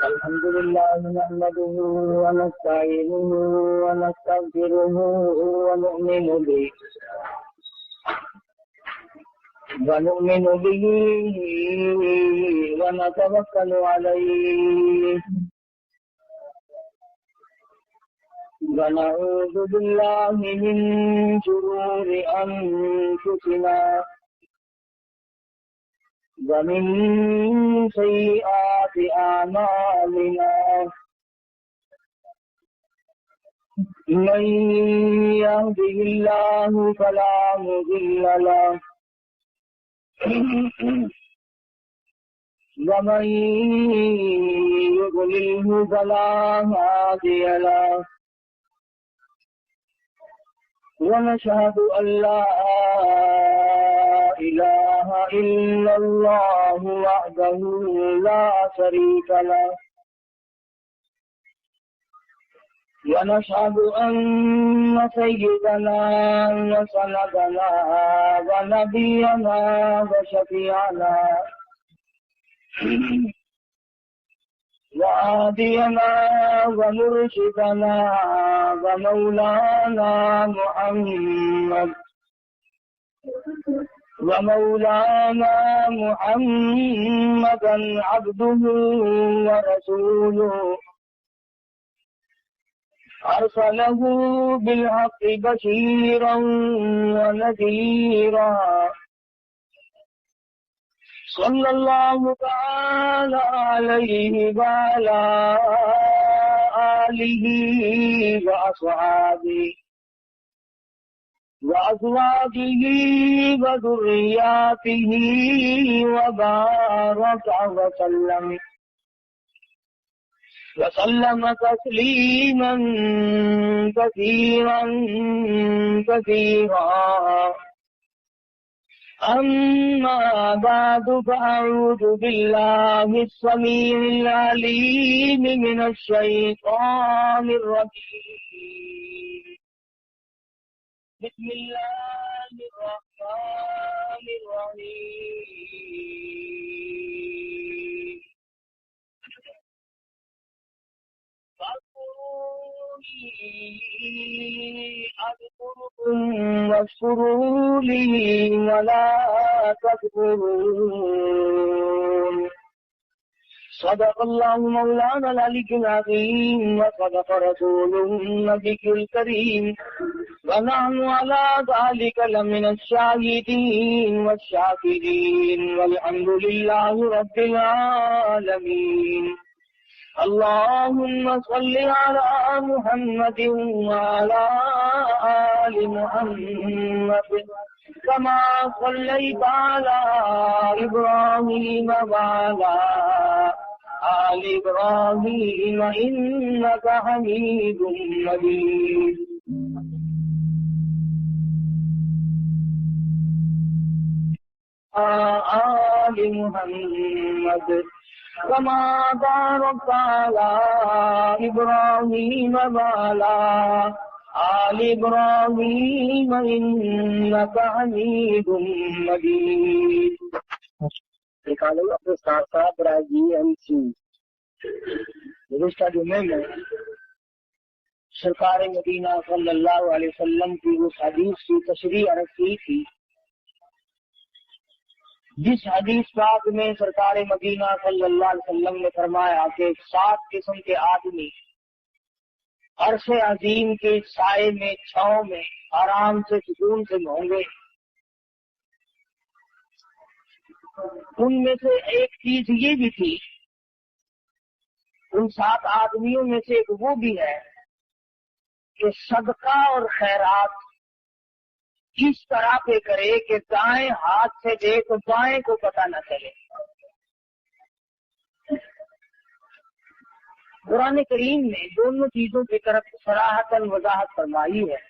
الحمد لله نحمده ونستعينه ونستغفره ونؤمن به ونتوكل عليه ونعوذ بالله من شرور أنفسنا ومن سيئات أعمالنا من يهده الله فلا مضل له ومن يضلله فلا هادي له ونشهد أن لا إله إلا الله وحده لا شريك له ونشهد أن سيدنا وسندنا ونبينا وشفيعنا وهادينا ومرشدنا ومولانا محمدا عبده ورسوله أرسله بالحق بشيرا ونذيرا صلى الله تعالى عليه وعلى آله وأصحابه وأزواجه وذرياته وبارك وسلم تسليما كثيرا أما بعد فأعوذ بالله السميع العليم من الشيطان الرجيم بسم الله الرحمن الرحيم فاذكروني أذكركم واشكروا لي ولا تكفرون صدق الله مولانا العلي العظيم وصدق رسوله النبي الكريم ونحن على ذلك لمن الشاهدين والشاكرين والحمد لله رب العالمين اللهم صل على محمد وعلى آل محمد كما صليت على إبراهيم وعلى آل إبراهيم إنك حميد مجيد آل محمد كما باركت على إبراهيم وعلى آل إبراهيم إنك حميد مجيد. نکالو اپنے ساتھ ساتھ راجی MC گزشتہ جمعے میں سرکار مدینہ صلی اللہ علیہ وسلم کی اس حدیث کی تشریح عرض کی تھی جس حدیث پاک میں سرکار مدینہ صلی اللہ علیہ وسلم نے فرمایا کہ 7 قسم کے آدمی عرش عظیم کے سائے میں چھاؤں میں آرام سے سکون سے ہوں گے. ان میں سے ایک چیز یہ بھی تھی، ان 7 آدمیوں میں سے ایک وہ بھی ہے کہ صدقہ اور خیرات اس طرح پہ کرے کہ دائیں ہاتھ سے دے تو بائیں کو پتہ نہ چلے. قرآن کریم نے دونوں چیزوں کی طرف صراحتاً وضاحت فرمائی ہے.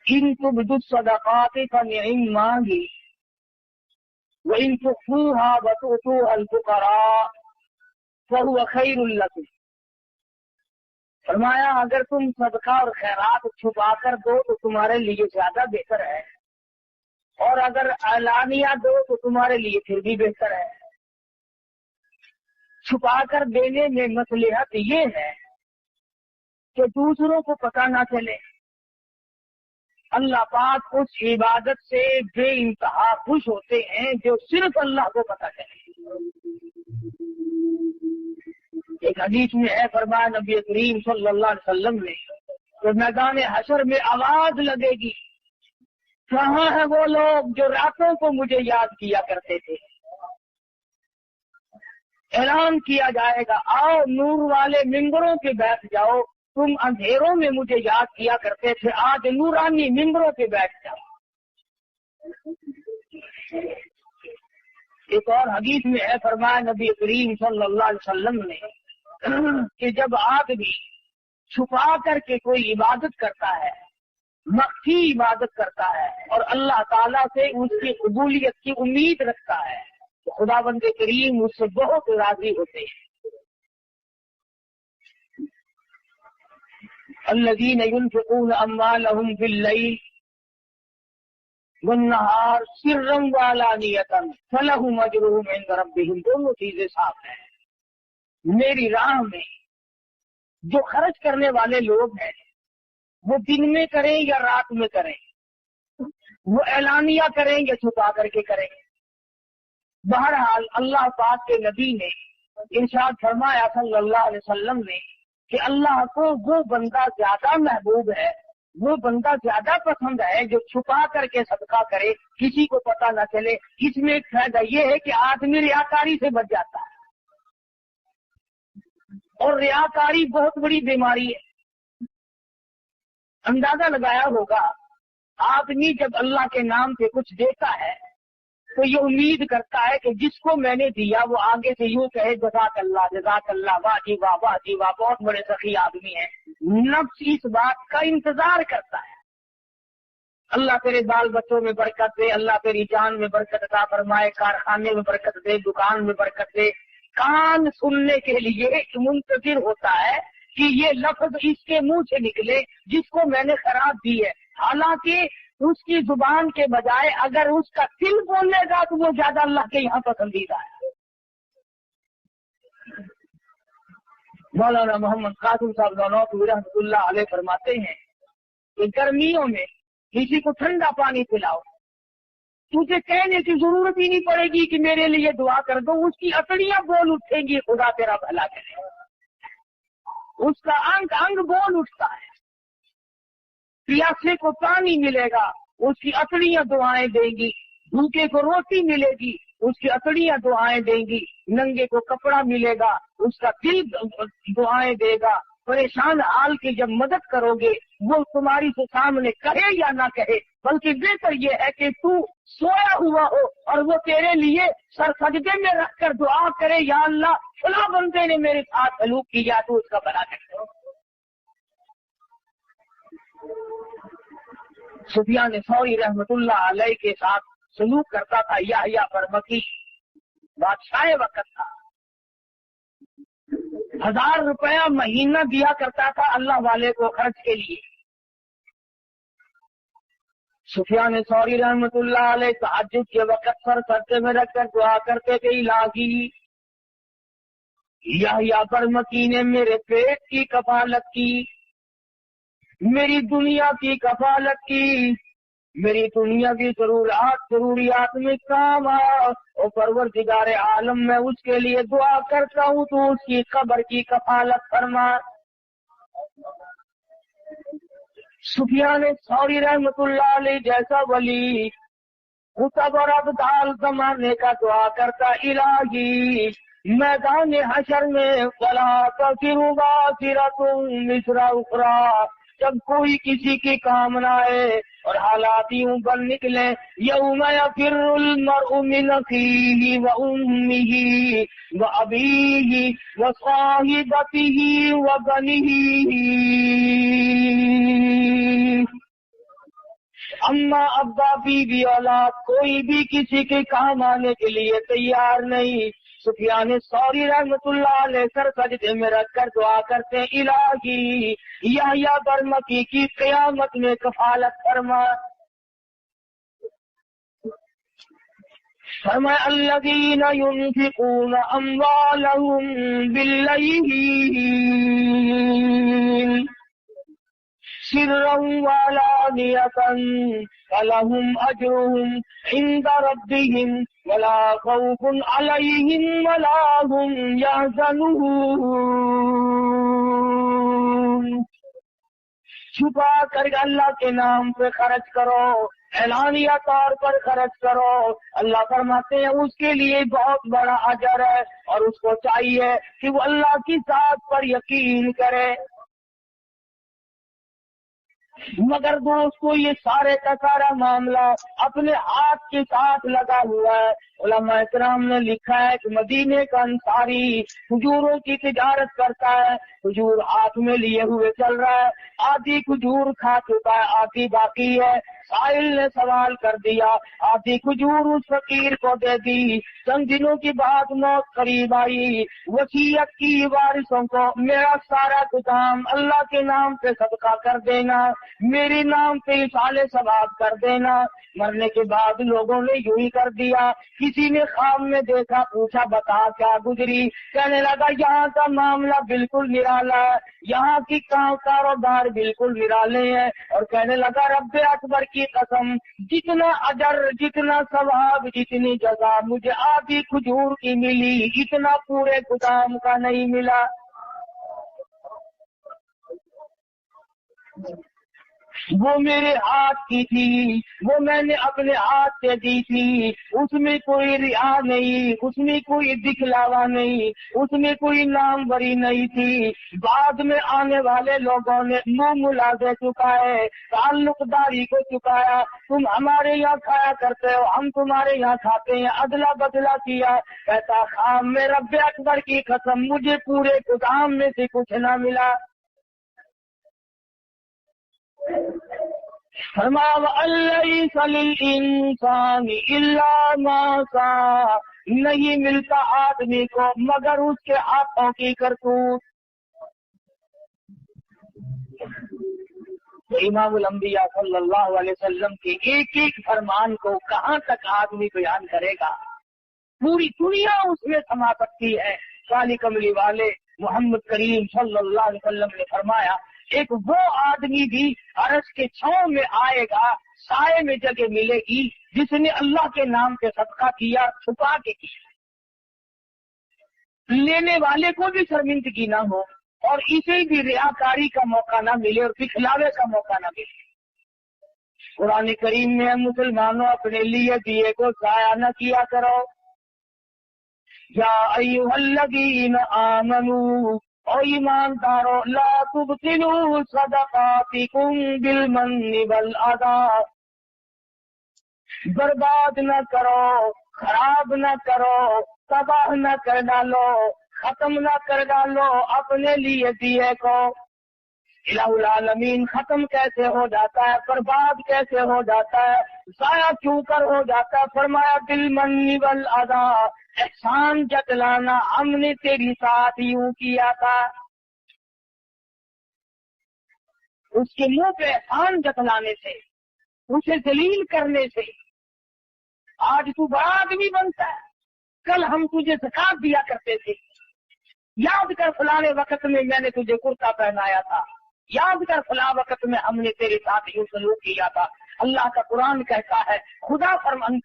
ان تبدوا الصدقات فنعما هي وان تخفوها وتؤتوها الفقراء فهو خير لكم. فرمایا اگر تم صدقہ اور خیرات چھپا کر دو تو تمہارے لیے زیادہ بہتر ہے، اور اگر اعلانیہ دو تو تمہارے لیے پھر بھی بہتر ہے. छुपा कर देने में मसलहत ये है कि दूसरों को पता ना चले। अल्लाह पाक उस इबादत से बेइंतहा खुश होते हैं जो सिर्फ अल्लाह को पता चले। एक हदीस में है, फरमाया नबी करीम सल्लल्लाहु अलैहि वसल्लम ने, तो मैदान हशर में आवाज लगेगी, कहाँ है वो लोग जो रातों को मुझे याद किया करते थे। ऐलान किया जाएगा, आओ नूर वाले मिंबरों पे बैठ जाओ, तुम अंधेरों में मुझे याद किया करते थे, आज नूरानी मिंबरों पे बैठ जाओ। एक और हदीस में है, फरमाया नबी करीम सल्लल्लाहु अलैहि वसल्लम ने कि जब आदमी छुपा करके कोई इबादत करता है, मख्फी इबादत करता है और अल्लाह ताला से उसकी कबूलियत की उम्मीद रखता है, तो खुदावंद करीम उससे बहुत राजी होते हैं। अल्लज़ीन युनफ़िक़ून अम्वालहुम बिल-लैल वन्नहार सिर्रन व अलानियतन फलहुम अजरुहुम इंद रब्बिहिम। दोनों चीजें साफ है। मेरी राह में जो खर्च करने वाले लोग हैं, वो दिन में करें या रात में करें, वो ऐलानिया करें या छुपा करके करें, बहरहाल अल्लाह पाक के नबी ने इरशाद फरमाया सल्लल्लाहु अलैहि वसल्लम ने कि अल्लाह को वो बंदा ज्यादा महबूब है, वो बंदा ज्यादा पसंद है जो छुपा करके सदका करे, किसी को पता न चले। इसमें एक फायदा ये है कि आदमी रियाकारी से बच जाता है, और रियाकारी बहुत बड़ी बीमारी है। अंदाजा लगाया होगा, आदमी जब अल्लाह के नाम पे कुछ देता है तो ये उम्मीद करता है कि जिसको मैंने दिया वो आगे से यूं कहे जज़ाकल्लाह जज़ाकल्लाह, वाह जी वाह, वाह जी वाह, बहुत बड़े सखी आदमी है। नफ्स इस बात का इंतजार करता है, अल्लाह तेरे बाल बच्चों में बरकत दे, अल्लाह तेरी जान में बरकत अता फरमाए, कारखाने में बरकत दे, दुकान में बरकत दे। कान सुनने के लिए मुंतजिर होता है कि ये लफ्ज इसके मुंह से निकले जिसको मैंने खराब दी है। हालांकि उसकी जुबान के बजाय अगर उसका दिल बोलेगा तो वो ज्यादा अल्लाह के यहाँ पसंदीदा है। मौलाना मोहम्मद कासिम साहब रहमतुल्लाह अलैह फरमाते हैं कि गर्मियों में किसी को ठंडा पानी पिलाओ, तुझे कहने की जरूरत ही नहीं पड़ेगी कि मेरे लिए दुआ कर दो, उसकी अकड़ियां बोल उठेंगी, खुदा तेरा भला करे। उसका अंग अंग बोल उठता है। प्यासे को पानी मिलेगा, उसकी अकड़ियां दुआएं देंगी। भूखे को रोटी मिलेगी, उसकी अकड़ियां दुआएं देंगी। नंगे को कपड़ा मिलेगा, उसका दिल दुआएं देगा। परेशान हाल की जब मदद करोगे, वो तुम्हारी से सामने कहे या ना कहे, बल्कि बेहतर ये है कि तू सोया हुआ हो और वो तेरे लिए सर सजदे में रखकर दुआ करे, या अल्लाह फला बंदे ने मेरे साथ सलूक किया तो उसका भला कर। सुफियान सौरी रहमतुल्लाह अलैह के साथ सलूक करता था याहया बरमकी, बादशाह वक्त था। 1000 रुपया महीना दिया करता था अल्लाह वाले को खर्च के लिए। सुफियान सौरी रहमतुल्लाह अलैह तहज्जुद के वक्त सर सजदे में रखकर दुआ करते थे, इलाही याहया बरमकी ने मेरे पेट की कफालत की, मेरी दुनिया की कफालत की, मेरी दुनिया की जरूरियात में काम आ, और परवरदिगार आलम में उसके लिए दुआ करता हूँ तो उसकी कब्र की कफालत फरमा। सुफियान सौरी रहमतुल्लाह अलैह जैसा वली कुतब और अब्दाल जमाने का दुआ करता, इलाही मैदान हशर में वला तसिरु वासिरतुम मिस्रा उखरा, जब कोई किसी की कामना है और हालात यूं बन निकले, यौम यफिरुल मरउ मिन अखीही व उम्मिही व अबीही व साहिबतिही व बनिही, अम्मा अब्बा बीवी औलाद कोई भी किसी के काम आने के लिए तैयार नहीं। सुफियान सौरी रहमतुल्लाह अलैह सर सजदे में रखकर दुआ करते, इलाही याहया बरमकी की क़यामत में कफालत फरमा। فرمایا الذین ينفقون اموالهم باللیل سرا وعلانیۃ فلهم اجرهم عند ربهم ولا خوف علیہم ولا هم يحزنون۔ چھپا کر اللہ کے نام پہ خرچ کرو، اعلانیہ طور پر خرچ کرو۔ اللہ فرماتے ہیں اس کے لیے بہت بڑا اجر ہے، اور اس کو چاہیے کہ وہ اللہ کی ذات پر یقین کرے۔ مگر دوستو یہ سارے کا سارا معاملہ اپنے ہاتھ کے ساتھ لگا ہوا ہے۔ علماء کرام نے لکھا ہے کہ مدینے کا انصاری کھجوروں کی تجارت کرتا ہے، کھجور ہاتھ میں لیے ہوئے چل رہا ہے، آدھی کھجور کھا چکا ہے، آدھی باقی ہے۔ سائل نے سوال کر دیا، آدھی کھجور اس فقیر کو دے دی۔ چند دنوں کے بعد موت قریب آئی، وصیت کی وارثوں کو میرا سارا کام اللہ کے نام پہ صدقہ کر دینا، میرے نام پہ اصالِ ثواب کر دینا۔ مرنے کے بعد لوگوں نے یوں ہی کر دیا۔ کسی نے خواب میں دیکھا، پوچھا بتا کیا گزری، کہنے لگا یہاں کا معاملہ بالکل نرالا ہے، یہاں کی کاروبار بالکل نرالے ہیں، اور کہنے لگا رب اکبر کی قسم جتنا اجر، جتنا ثواب، جتنی جزا مجھے آدھی کھجور کی ملی اتنا پورے گودام کا نہیں ملا۔ وہ میرے ہاتھ کی تھی، وہ میں نے اپنے ہاتھ سے دی تھی، اس میں کوئی ریا نہیں، اس میں کوئی دکھلاوا نہیں، اس میں کوئی نام بری نہیں تھی۔ بعد میں آنے والے لوگوں نے منہ ملازے چکائے، تعلق داری کو چکایا، تم ہمارے یہاں کھایا کرتے ہو، ہم تمہارے یہاں کھاتے ہیں، ادلا بدلا کیا۔ کہتا خام میں رب اکبر کی قسم مجھے پورے گودام میں سے کچھ نہ ملا۔ فرمایا وَأَن لَّيْسَ لِلْإِنسَانِ إِلَّا مَا سَعَىٰ، نہیں ملتا آدمی کو مگر اس کے ہاتھوں کی کرتوت۔ امام الانبیاء صلی اللہ علیہ وسلم کے ایک ایک فرمان کو کہاں تک آدمی بیان کرے گا، پوری دنیا اس میں سما سکتی ہے۔ کالی کملی والے محمد کریم صلی اللہ علیہ وسلم نے فرمایا ایک وہ آدمی بھی عرش کے چھاؤں میں آئے گا، سائے میں جگہ ملے گی، جس نے اللہ کے نام پہ صدقہ کیا، چھپا کے کیا، لینے والے کو بھی شرمندگی نہ ہو اور اسے بھی ریاکاری کا موقع نہ ملے اور دکھلاوے کا موقع نہ ملے۔ قرآن کریم میں مسلمانوں اپنے لیے دیے کو ضائع نہ کیا کرو۔ یا ایھا الذین آمنوا، او ایماندارو، لا تبطلوا صدقاتکم بالمن والأذى، برباد نہ کرو، خراب نہ کرو، تباہ نہ کر ڈالو، ختم نہ کر ڈالو اپنے لیے دیے کو۔ الہ العالمین ختم کیسے ہو جاتا ہے، برباد کیسے ہو جاتا ہے، ضائع کیوں کر ہو جاتا ہے؟ فرمایا بالمن والأذى، احسان جتلانا، ہم نے تیری ساتھ یوں کیا تھا۔ اس کے منہ پہ احسان جتلانے سے، اسے ذلیل کرنے سے آج تو بڑا آدمی بنتا ہے۔ کل ہم تجھے زکات دیا کرتے تھے، یاد کر فلاں وقت میں میں نے تجھے کرتا پہنایا تھا، یاد کر فلاں وقت میں ہم نے تیرے ساتھ یوں سلوک کیا تھا۔ اللہ کا قرآن کہتا ہے، خدا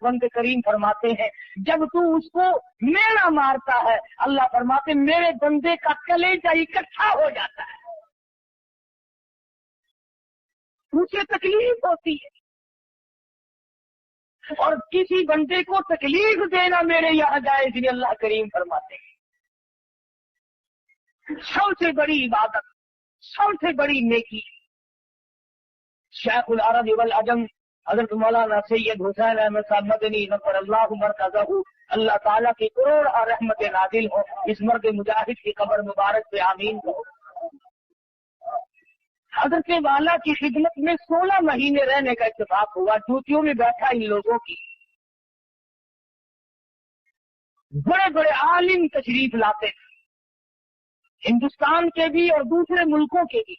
بند کریم فرماتے ہیں جب تو اس کو مینا مارتا ہے، اللہ فرماتے میرے بندے کا کلیجہ اکٹھا ہو جاتا ہے، اسے تکلیف ہوتی ہے، اور کسی بندے کو تکلیف دینا میرے یہاں جائز نہیں، اللہ کریم فرماتے ہیں۔ سب سے بڑی عبادت، سب سے بڑی نیکی، شیخ العرب والعجم حضرت مولانا سید حسین احمد صاحب مدنی نفر اللہ مرکزہ، اللہ تعالیٰ کی کروڑ اور رحمت نازل ہو اس مرد مجاہد کی قبر مبارک پہ، آمین ہو۔ حضرت والا کی خدمت میں 16 مہینے رہنے کا اتفاق ہوا، جوتیوں میں بیٹھا ان لوگوں کی، بڑے بڑے عالم تشریف لاتے تھے، ہندوستان کے بھی اور دوسرے ملکوں کے بھی،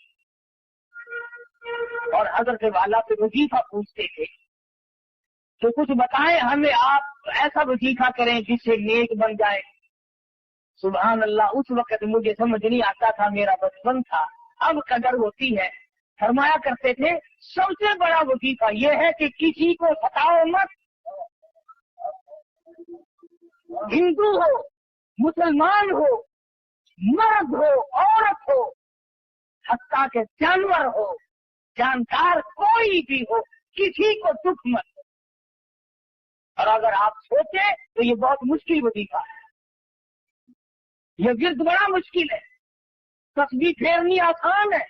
اور حضرت والا سے وظیفہ پوچھتے تھے तो कुछ बताएं हमें, आप ऐसा वजीफा करें जिससे नेक बन जाए। सुभान अल्लाह, उस वक्त मुझे समझ नहीं आता था, मेरा बचपन था, अब कदर होती है। फरमाया करते थे सबसे बड़ा वजीफा यह है कि किसी को सताओ मत, हिंदू हो, मुसलमान हो, मर्द हो, औरत हो, हत्ता के जानवर हो, जानकार कोई भी हो, किसी को दुख मत। और अगर आप सोचे तो ये बहुत मुश्किल वजीफा है, यह गिरद बड़ा मुश्किल है। तस्बीह फेरनी आसान है,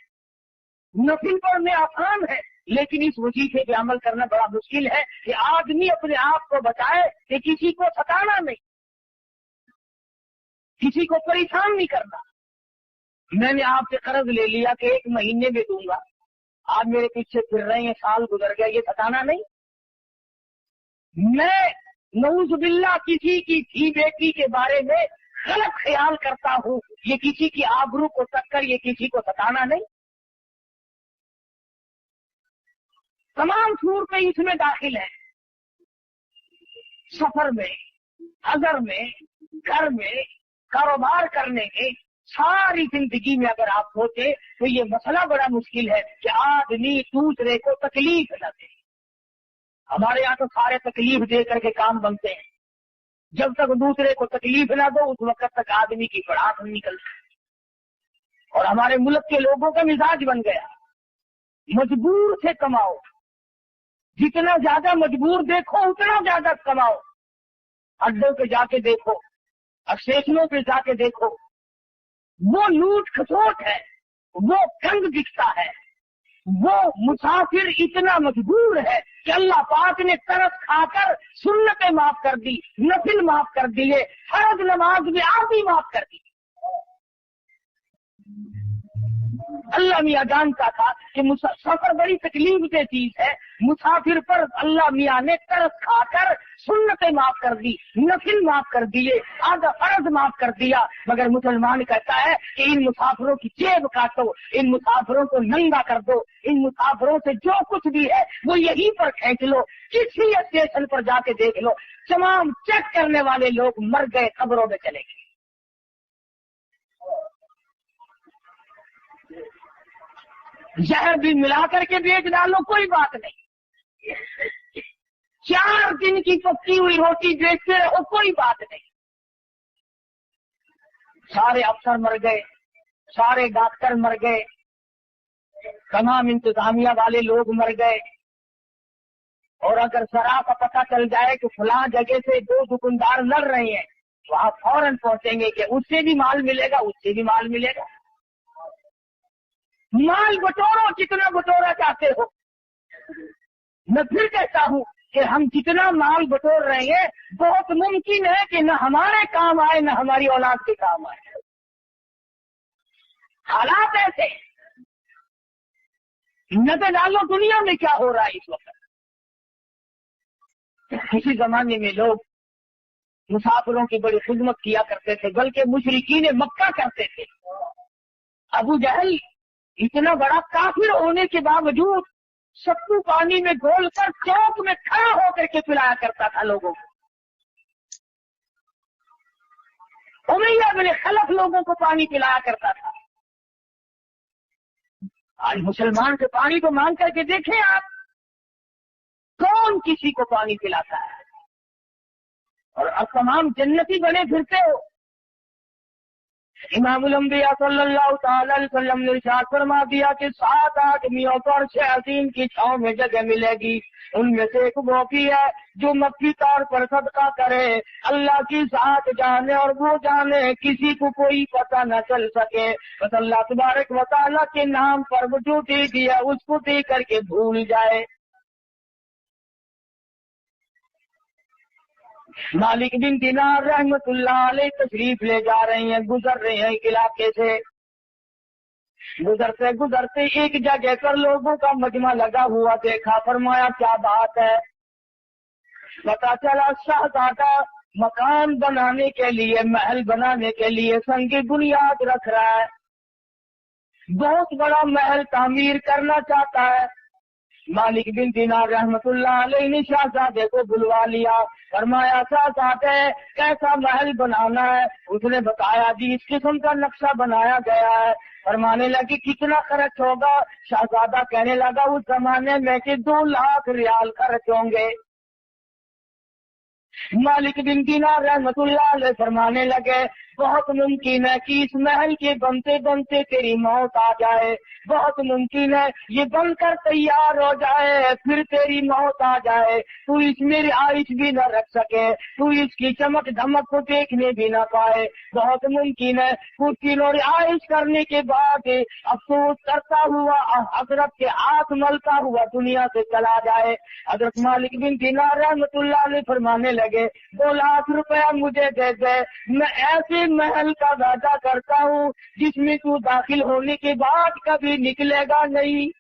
नफिल पढ़ने आसान है, लेकिन इस वजीफे पे अमल करना बड़ा मुश्किल है कि आदमी अपने आप को बताए कि किसी को सताना नहीं, किसी को परेशान नहीं करना। मैंने आपसे कर्ज ले लिया कि 1 महीने में दूंगा, आप मेरे पीछे फिर रहे हैं, साल गुजर गया, ये सताना नहीं। मैं नऊजुबिल्लाह किसी की धी बेटी के बारे में गलत ख्याल करता हूँ, ये किसी की आबरू को टक्कर, ये किसी को सताना नहीं। तमाम सूरतें इसमें दाखिल है, सफर में, अगर में, घर में, कारोबार करने में, सारी जिंदगी में अगर आप सोचे तो ये मसला बड़ा मुश्किल है कि आदमी दूसरे को तकलीफ न दे। हमारे यहाँ तो सारे तकलीफ दे करके काम बनते हैं, जब तक दूसरे को तकलीफ ना दो उस वक्त तक आदमी की पड़ाक नहीं निकलती। और हमारे मुल्क के लोगों का मिजाज बन गया, मजबूर से कमाओ, जितना ज्यादा मजबूर देखो उतना ज्यादा कमाओ। अड्डों पे जाके देखो, स्टेशनों पे जाके देखो, वो लूट खसोट है, वो गंद दिखता है, वो मुसाफिर इतना मजबूर है कि अल्लाह पाक ने तरस खाकर सुन्नतें माफ कर दी, नफिल माफ कर दिए, फर्ज नमाज में आधी माफ कर दी। अल्लाह मियाँ जानता था कि सफर बड़ी तकलीफ की चीज है, मुसाफिर पर अल्लाह मियाँ ने तरस खाकर सुन्नतें माफ कर दी, नफिल माफ कर दिए, आधा फर्ज माफ कर दिया। मगर मुसलमान कहता है कि इन मुसाफिरों की जेब काटो, इन मुसाफिरों को नंगा कर दो, इन मुसाफिरों से जो कुछ भी है वो यहीं पर खींच लो, किसी स्टेशन पर जाके देख लो, तमाम चेक करने वाले लोग मर गए, कब्रों में चले गए। जहर भी मिला करके बेच डालो, कोई बात नहीं, 4 दिन की पकी हुई रोटी बेचते रहो, कोई बात नहीं। सारे अफसर मर गए, सारे डॉक्टर मर गए, तमाम इंतजामिया वाले लोग मर गए। और अगर जरा का पता चल जाए कि फलां जगह से 2 दुकानदार लड़ रहे हैं तो आप फौरन पहुंचेंगे कि उससे भी माल मिलेगा, उससे भी माल मिलेगा। माल बटोरो, जितना बटोरा चाहते हो। मैं फिर कहता हूं कि हम जितना माल बटोर रहे हैं बहुत मुमकिन है कि न हमारे काम आए न हमारी औलाद के काम आए। हालात ऐसे, नजर डालो दुनिया में क्या हो रहा है इस वक्त। किसी जमाने में लोग मुसाफिरों की बड़ी खिदमत किया करते थे, बल्कि मुशरिकीन मक्का करते थे। अबू जहल इतना बड़ा काफिर होने के बावजूद सत्तू पानी में घोलकर चौक में खड़ा होकर के पिलाया करता था लोगों को। उमैया बिन खलफ लोगों को पानी पिलाया करता था। आज मुसलमान से पानी तो मांग करके देखें आप, कौन किसी को पानी पिलाता है। और अब तमाम जन्नती बने फिरते हो। इमामुल अंबिया सल्लल्लाहु अलैहि वसल्लम ने इरशाद फरमा दिया कि 7 आदमियों पर से अजीम की छांव में जगह मिलेगी। उनमें से एक वो भी है जो मक्की तौर पर सदका करे, अल्लाह की जात जाने और वो जाने, किसी को कोई पता न चल सके, बस अल्लाह तबारक व तआला के नाम पर वो जो दे दिया उसको दे करके भूल जाए। मालिक बिन दिनार रहमतुल्लाह अलैह तशरीफ ले जा रहे हैं, गुजर रहे हैं एक इलाके से। गुजरते गुजरते एक जगह पर लोगों का मजमा लगा हुआ देखा। फरमाया क्या बात है। पता चला शहजादा मकान बनाने के लिए, महल बनाने के लिए संग बुनियाद रख रहा है, बहुत बड़ा महल तामीर करना चाहता है। मालिक बिन दीनार रहमतुल्लाह अलैहि ने शहजादे को बुलवा लिया, फरमाया शहजादे कैसा महल बनाना है? उसने बताया जी इस किस्म का नक्शा बनाया गया है। फरमाने लगी कितना खर्च होगा? शहजादा कहने लगा उस जमाने में कि 2 लाख रियाल खर्च होंगे। मालिक बिन दीनार रहमतुल्लाह अलैहि फरमाने लगे बहुत मुमकिन है कि इस महल के बनते बनते तेरी मौत आ जाए, बहुत मुमकिन है ये बनकर तैयार हो जाए फिर तेरी मौत आ जाए, तू इसमें आयुष भी न रख सके, तू इसकी चमक धमक को देखने भी न पाए, बहुत मुमकिन है कुछ दिनों आयुष करने के बाद अफसोस करता हुआ हजरत के हाथ मलता हुआ दुनिया से चला जाए। हजरत मालिक बिन दीनार रहमतुल्लाह अलैहि फरमाने लगे 2 लाख रुपया मुझे दे दे, मैं ऐसे महल का वादा करता हूँ जिसमें तू दाखिल होने के बाद कभी निकलेगा नहीं।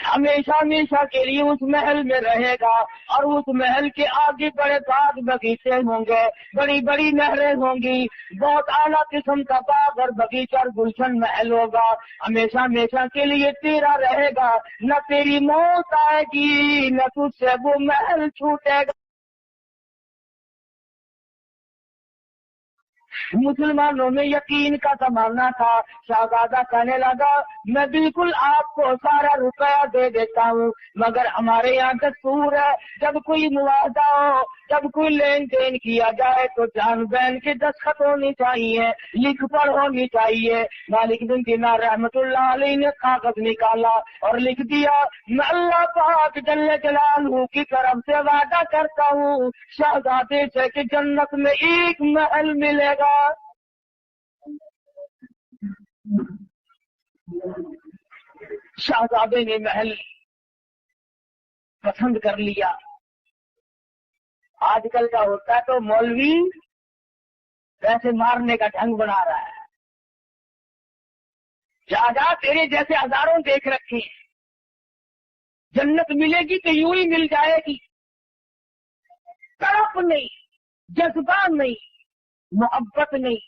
हमेशा हमेशा के लिए उस महल में रहेगा और उस महल के आगे बड़े बाग बगीचे होंगे, बड़ी बड़ी नहरें होंगी, बहुत आला किस्म का बाग और बगीचा और गुलशन महल होगा, हमेशा हमेशा के लिए तेरा रहेगा, न तेरी मौत आएगी न तुझसे वो महल छूटेगा। मुसलमानों में यकीन का जमाना था। शहजादा कहने लगा मैं बिल्कुल आपको सारा रुपया दे देता हूँ, मगर हमारे यहाँ दस्तूर है जब कोई मुआवजा हो, जब कोई लेन देन किया जाए तो जान बहन के दस्तखत होनी चाहिए, लिख पढ़ होनी चाहिए। मालिक बिन दीनार रहमतुल्लाह अलैहि ने कागज निकाला और लिख दिया मैं अल्लाह पाक जल्ले जलालहू की तरफ से वादा करता हूँ शहजादे से कि जन्नत में एक महल मिलेगा। शहजादे ने महल पसंद कर लिया। आजकल का होता है तो मौलवी वैसे मारने का ढंग बना रहा है, जा तेरे जैसे हजारों देख रखे हैं, जन्नत मिलेगी तो यूं ही मिल जाएगी, तड़प नहीं, जज्बा नहीं, मोहब्बत नहीं।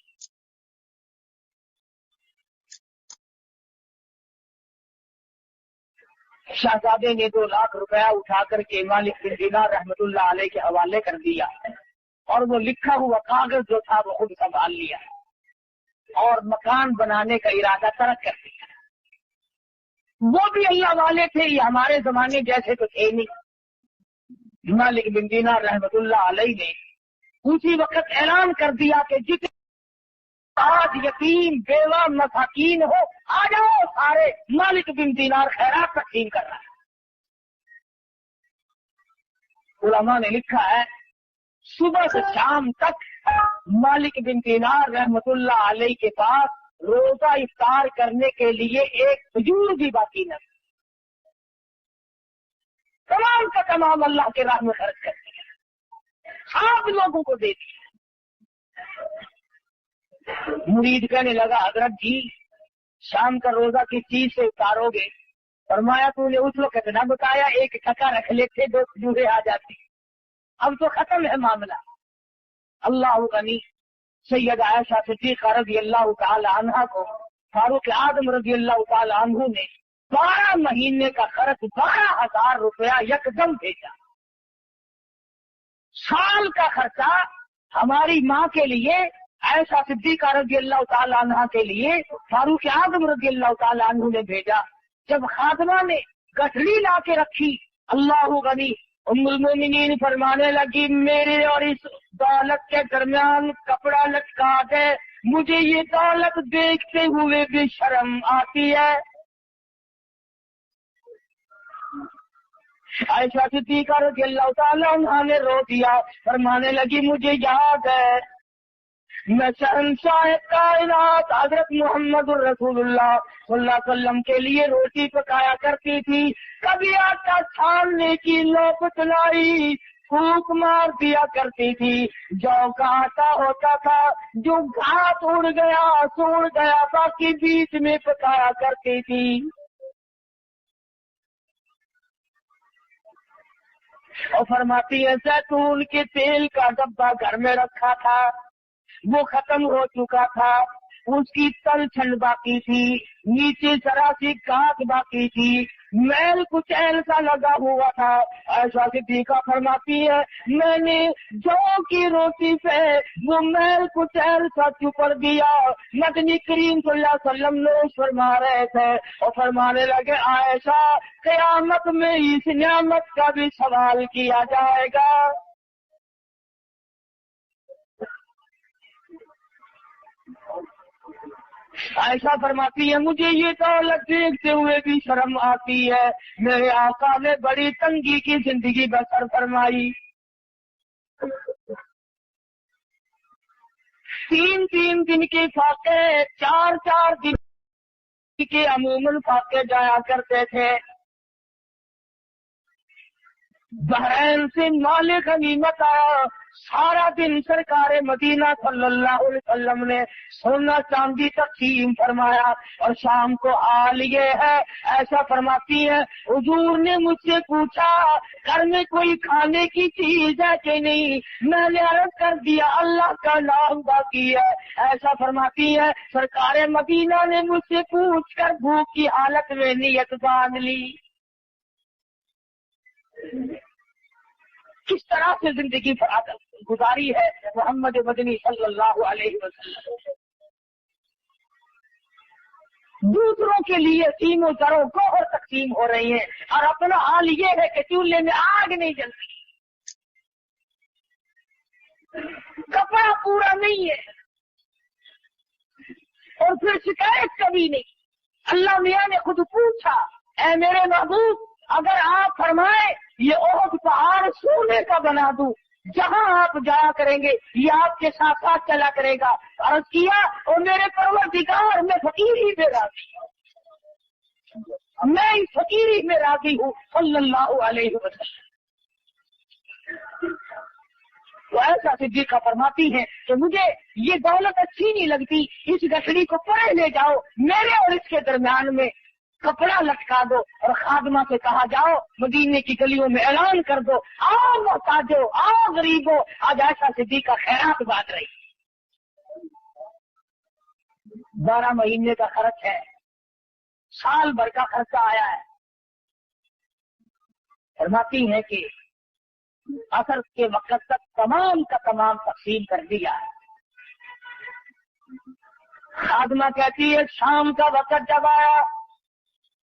शहजादे ने 2 लाख रुपया उठा करके मालिक बिन दीनार रहमतुल्लाह अलैहि के हवाले कर दिया और वो लिखा हुआ कागज जो था वो खुद संभाल लिया और मकान बनाने का इरादा तर्क कर दिया। वो भी अल्लाह वाले थे, ये हमारे जमाने जैसे तो थे नहीं। मालिक बिन दीनार रहमतुल्लाह अलैहि ने उसी वक्त ऐलान कर दिया कि जितने आज यतीम बेवा मसाकीन हो आ जाओ सारे, मालिक बिन दीनार खैरात तकसीम कर रहा है। उलमा ने लिखा है सुबह से शाम तक मालिक बिन दीनार रहमतुल्लाह अलैहि के पास रोजा इफ्तार करने के लिए एक खजूर भी बाकी न, तमाम का तमाम अल्लाह के राह में खर्च कर दिया, आप लोगों को दे दिया। मुरीद कहने लगा हजरत जी शाम का रोजा किस चीज से उतारोगे? फरमाया तूने उस वक्त न बताया, एक टका रख लेते 2 खजूरें आ जाती, अब तो खत्म है मामला। अल्लाह गनी सैयद आयशा सिद्दीक़ा रज़ियल्लाहु ताला अन्हा को फारूक आज़म रज़ियल्लाहु ताला अन्हु ने 12 महीने का खर्च 12,000 रुपया यकदम भेजा। साल का खर्चा हमारी माँ के लिए आयशा सिद्दीक़ा रज़ियल्लाहु ताला अन्हा के लिए फारूक आज़म रज़ियल्लाहु ताला अन्हु ने भेजा। जब खादमा ने गठरी ला के रखी, अल्लाह गनी उम्मुल मोमिनीन फरमाने लगी मेरे और इस दौलत के दरमियान कपड़ा लटका दे, मुझे ये दौलत देखते हुए भी शर्म आती है। आयशा सिद्दीक़ा रज़ियल्लाहु ताला अन्हा ने रो दिया, फरमाने लगी मुझे याद है मैं शहंशाह कायनात हजरत मोहम्मद रसूलुल्लाह सल्लल्लाहु अलैहि वसल्लम के लिए रोटी पकाया करती थी, कभी आटा छानने की नौबत लाई फूंक मार दिया करती थी, जौ का आटा होता था जो घात उड़ गया सूड़ गया बाकी बीच में पकाया करती थी। और फरमाती है जैतून के तेल का डब्बा घर में रखा था, वो खत्म हो चुका था, उसकी तलछन बाकी थी, नीचे जरा सी गांठ बाकी थी, मैल कुछ ऐसा लगा हुआ था। ऐसा सिद्दीका फरमाती है मैंने जौ की रोटी पे वो मैल कुछ ऐसा चुपड़ दिया। मदनी करीम सल्लल्लाहु अलैहि वसल्लम ने फरमा रहे थे और फरमाने लगे आयशा क़यामत में इस नियामत का भी सवाल किया जाएगा। ऐसा फरमाती है मुझे ये दौलत देखते हुए भी शर्म आती है। मेरे आका ने बड़ी तंगी की जिंदगी बसर फरमाई। 3-3 दिन के फाके, 4-4 दिन के अमूमन फाके जाया करते थे। बहरैन से माल गनीमत आया, सारा दिन सरकार मदीना सल्लल्लाहु अलैहि वसल्लम ने सोना चांदी तकसीम फरमाया और शाम को आ लिए है। ऐसा फरमाती है हुजूर ने मुझसे पूछा घर में कोई खाने की चीज है कि नहीं, मैंने अर्ज कर दिया अल्लाह का नाम बाकी है। ऐसा फरमाती है सरकार मदीना ने मुझसे पूछकर भूख की हालत में नियत बांध ली। किस तरह से जिंदगी गुजारी है मोहम्मद मदनी सल्लल्लाहु अलैहि वसल्लम। दूसरों के लिए तीनों दरों गोहर तकसीम हो रही है और अपना हाल ये है कि चूल्हे में आग नहीं जलती, कपड़ा पूरा नहीं है और फिर शिकायत कभी नहीं। अल्लाह मियां ने खुद पूछा ऐ मेरे महबूब अगर आप फरमाए ये ओहद पहाड़ सोने का बना दूं, जहां आप जाया करेंगे ये आपके साथ साथ चला करेगा। अर्ज किया और मेरे परवरदिगार मैं फकीरी में राजी हूं, मैं इस फकीरी में राजी हूं सल्लल्लाहु अलैहि वसल्लम। तो ऐसा सिद्दीका फरमाती है तो मुझे ये दौलत अच्छी नहीं लगती, इस गठड़ी को परे ले जाओ, मेरे और इसके दरमियान में कपड़ा लटका दो और खादमा से कहा जाओ मदीने की गलियों में ऐलान कर दो आओ मोहताजो आओ गरीबो, आज ऐसा सिद्दीका खैरात बांट रही। 12 महीने का खर्च है, साल भर का खर्चा आया है। फरमाती है कि असर के वक्त तक तमाम का तमाम तकसीम कर दिया है। खादमा कहती है शाम का वक्त जब आया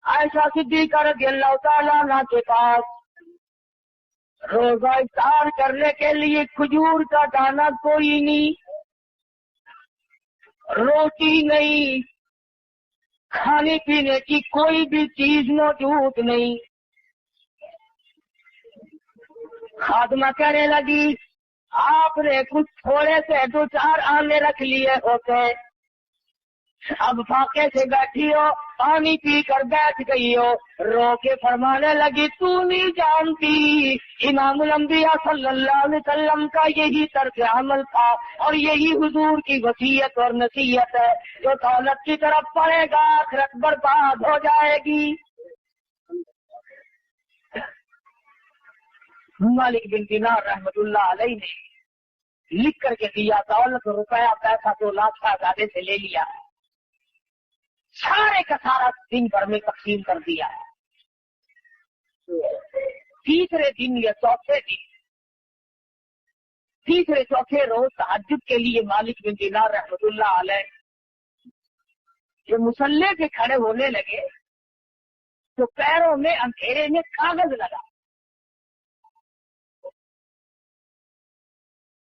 आयशा सिद्दीका रज़ियल्लाहु ताला अन्हा के पास रोजा इफ्तार करने के लिए खजूर का दाना कोई नहीं, रोटी नहीं, खाने पीने की कोई भी चीज मौजूद नहीं। खादमा कहने लगी आपने कुछ थोड़े से 2-4 आने रख लिए होते, अब फाके से बैठी हो पानी पी कर बैठ गई हो। रो के फरमाने लगी तू नहीं जानती इमामुल अंबिया सल्लल्लाहु अलैहि वसल्लम का यही तर्क अमल था और यही हुजूर की वसीयत और नसीहत है, जो दौलत की तरफ पड़ेगा आखिरत बर्बाद हो जाएगी। मालिक बिन दिनार रहमतुल्लाह अलैहि ने लिख करके दिया दौलत रुपया पैसा 2 लाख शहजादे से ले लिया, सारे का सारा दिन भर में तकसीम कर दिया। तीसरे दिन या चौथे दिन, तीसरे चौथे रोज तहज्जुद के लिए मालिक बिन दिनार रहमतुल्लाह अलैह जो मुसल्ले पे खड़े होने लगे तो पैरों में अंधेरे में कागज लगा,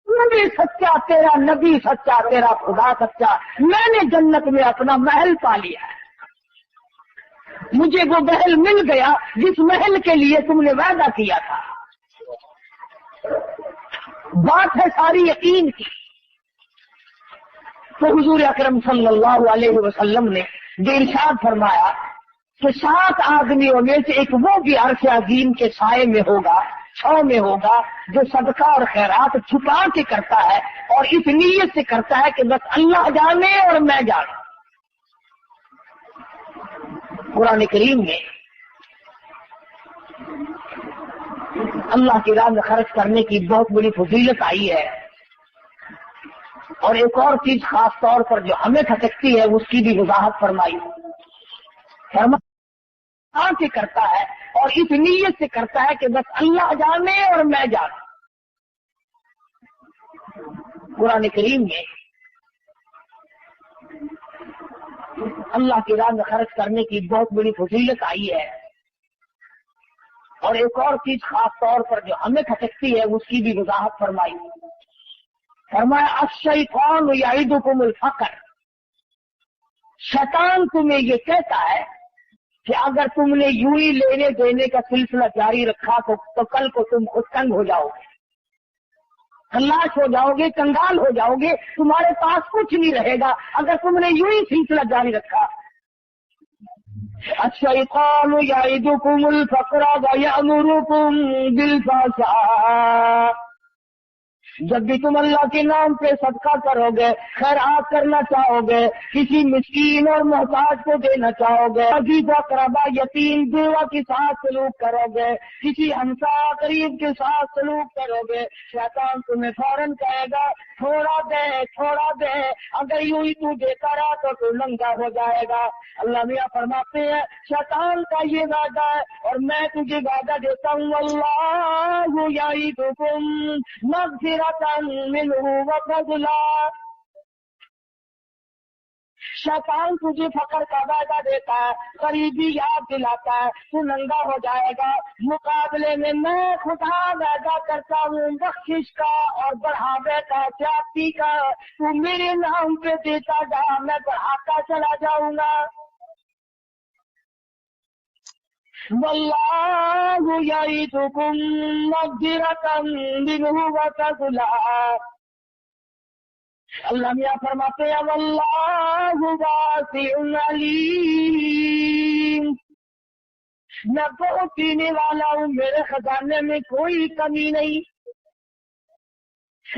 नबी सच्चा तेरा नबी सच्चा तेरा खुदा सच्चा, मैंने जन्नत में अपना महल पा लिया है, मुझे वो महल मिल गया जिस महल के लिए तुमने वादा किया था। बात है सारी यकीन की। तो हुजूर अकरम सल्लल्लाहु अलैहि वसल्लम ने जो इरशाद फरमाया कि 7 आदमियों में से एक वो भी अर्श अजीम के साए में होगा, छांव में होगा, जो सदका और खैरात छुपा के करता है और इस नीयत से करता है कि बस अल्लाह जाने और मैं जाना। कुरान करीम में अल्लाह की राह में खर्च करने की बहुत बड़ी फजीलत आई है। اور ایک اور چیز خاص طور پر جو ہمیں کھٹکتی ہے اس کی بھی وضاحت فرمائی. فرمایا سے کرتا ہے اور اس نیت سے کرتا ہے کہ بس اللہ جانے اور میں جانوں. قرآن کریم میں اللہ کی راہ میں خرچ کرنے کی بہت بڑی فضیلت آئی ہے. اور ایک اور چیز خاص طور پر جو ہمیں کھٹکتی ہے اس کی بھی وضاحت فرمائی. فرمایا الشیطان یعدکم الفقر. شیطان تمہیں یہ کہتا ہے کہ اگر تم نے یوں ہی لینے دینے کا سلسلہ جاری رکھا تو کل کو تم خود تنگ ہو جاؤ گے، خلاش ہو جاؤ گے، کنگال ہو جاؤ گے، تمہارے پاس کچھ نہیں رہے گا اگر تم نے یوں ہی سلسلہ جاری رکھا. الشیطان یعدکم الفقر ویأمرکم بالفحشاء. جب بھی تم اللہ کے نام پہ صدقہ کرو گے، خیرات کرنا چاہو گے، کسی مسکین اور محتاج کو دینا چاہو گے، عزیز اقربا یتیم بیوہ کے ساتھ سلوک کرو گے، کسی ہمسایہ قریب کے ساتھ سلوک کرو گے، شیطان تمہیں فوراً کہے گا تھوڑا دے تھوڑا دے. اگر یوں ہی تو دیتا رہا تو ننگا ہو جائے گا. اللہ میاں فرماتے ہیں شیطان کا یہ وعدہ ہے اور میں تجھے وعدہ دیتا ہوں اللہ یعدکم مغفرۃ منہ وفضلا. شیطان تجھے فقر کا وعدہ دیتا ہے، قریبی یاد دلاتا ہے، تو ننگا ہو جائے گا. مقابلے میں خدا وعدہ کرتا ہوں بخشش کا اور بڑھاوے کا، زیادتی کا. تو میرے نام پہ دیتا جا، میں بڑھاتا چلا جاؤں گا. واللہ یعدکم مغفرۃ منہ وفضلا. اللہ میاں فرماتے ہیں واللہ واسع علیم. میں بہت دینے والا ہوں، میرے خزانے میں کوئی کمی نہیں.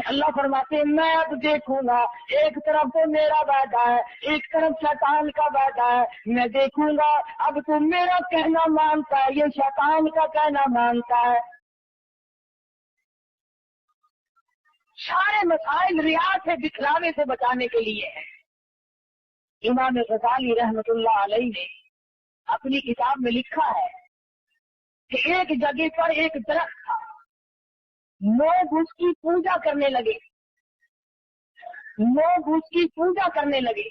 اللہ فرماتے ہیں میں اب دیکھوں گا، ایک طرف تو میرا وعدہ ہے، ایک طرف شیطان کا وعدہ ہے. میں دیکھوں گا اب تو میرا کہنا مانتا ہے، یہ شیطان کا کہنا مانتا ہے. سارے مسائل ریا سے دکھلانے سے بچانے کے لیے ہے. امام غزالی رحمت اللہ علیہ نے اپنی کتاب میں لکھا ہے کہ ایک جگہ پر ایک درخت تھا، لوگ اس کی پوجا کرنے لگے.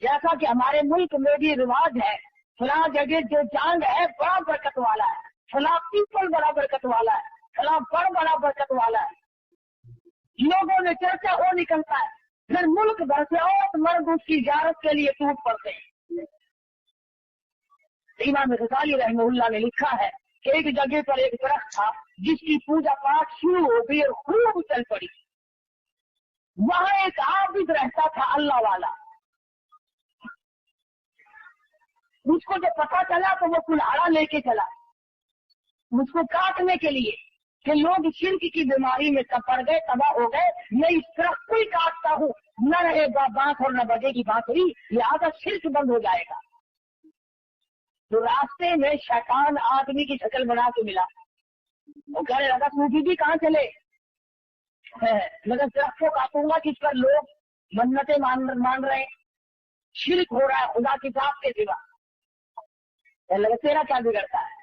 جیسا کہ ہمارے ملک میں بھی رواج ہے، فلاں جگہ جو چاند ہے بڑا برکت والا ہے، فلاں پیپل بڑا برکت والا ہے، فلاں پر بڑا برکت والا ہے. لوگوں میں چرچا ہو نکلتا ہے، پھر ملک بھر سے اور مرد اس کی زیارت کے لیے ٹوٹ پڑتے ہیں. امام غزالی رحمہ اللہ نے لکھا ہے کہ ایک جگہ پر ایک درخت تھا جس کی پوجا پاٹ شروع ہو گئی اور خوب چل پڑی. وہاں ایک عابد رہتا تھا اللہ والا. مجھ کو جب پتا چلا تو وہ کلہاڑا لے کے چلا مجھ کو کاٹنے کے لیے کہ لوگ شرک کی بیماری میں پڑ گئے، تباہ ہو گئے. میں اس درخت کو ہی کاٹتا ہوں، نہ رہے گا بانس اور نہ بجے گی بانسری، لہٰذا شرک بند ہو جائے گا. تو راستے میں شیطان آدمی کی شکل بنا کے ملا. وہ کہنے لگا صوفی بھی کہاں چلے؟ مگر درخت کو کاٹوں گا کس پر لوگ منتیں مان رہے ہیں، شرک ہو رہا ہے خدا کی ذات کے سوا. کہنے لگا تیرا کیا بگڑتا ہے،